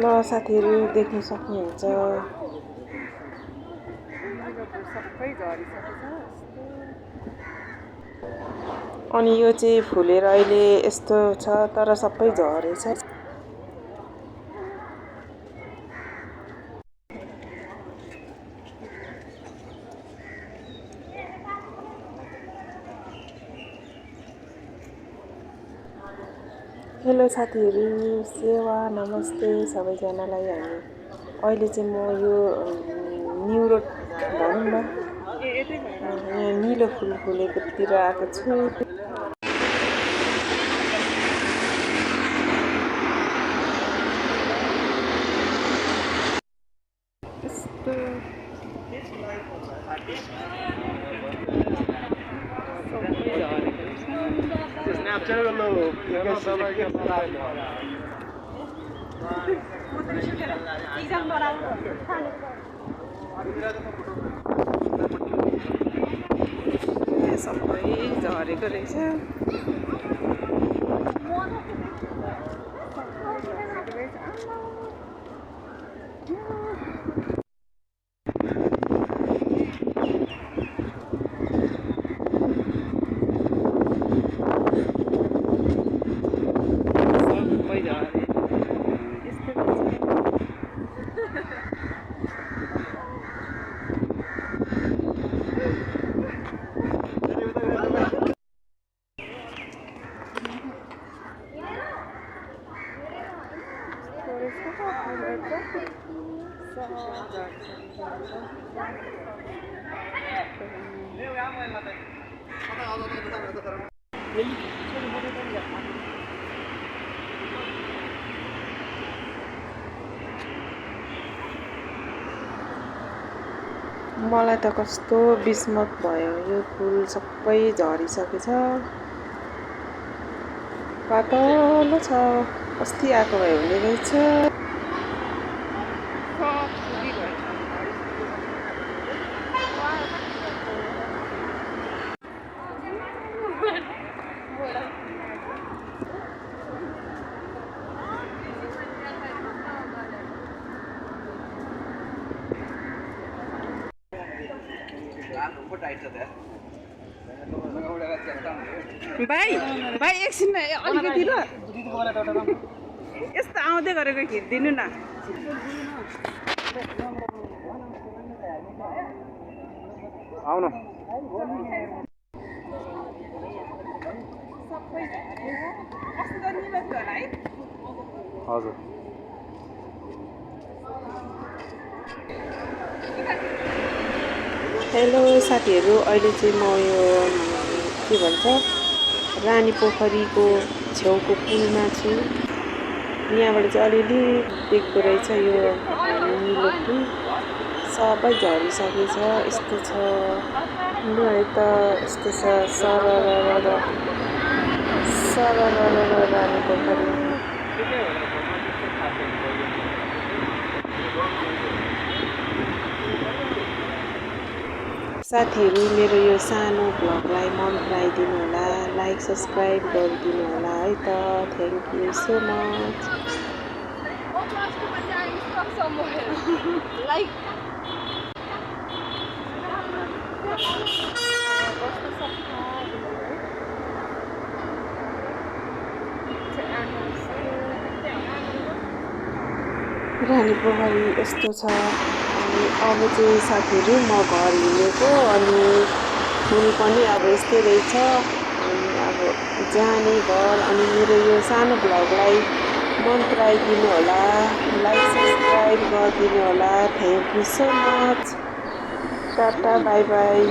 ल साथीहरू देख्न सक्नुहुन्छ सबै झरिसकेछ। अनि यो चाहिँ फुलेर अहिले यस्तो छ तर सबै झरेछ। हेलो साथीहरू, सेवा नमस्ते सबैजनालाई। हामी अहिले चाहिँ म यो न्यु रोड भनौँ न यहाँ निलो फुल फुलेकोतिर आएको छु। सबै झरेको रहेछ। मलाई त कस्तो बिस्मत भयो, यो फुल सबै झरिसकेछ। पातलो छ, अस्ति आएको भए हुने रहेछ। भाइ एकछिन अलिकति ल, यस्तो आउँदै गरेको खिचिदिनु न। आउनु हजुर। हेलो साथीहरू, अहिले चाहिँ म यो के भन्छ रानी पोखरीको छेउको पुलमा छु। यहाँबाट चाहिँ अलिअलि देख्दो रहेछ यो निलो फुल सबै झरिसकेछ। यस्तो छ त, यस्तो छ सरर रानी पोखरी। साथीहरू, मेरो यो सानो भ्लगलाई मन पराइदिनु होला, लाइक सब्सक्राइब गरिदिनु होला है त। Thank you so much. Rani Pokhari यस्तो छ। अनि अब चाहिँ साथीहरू म घर हिँडेको, अनि फुल पनि अब यस्तै रहेछ। अनि अब जाने घर। अनि मेरो यो सानो भ्लगलाई मन पराइदिनु होला, लाइक सब्सक्राइब गरिदिनु होला। Thank you so much. Tata bye by.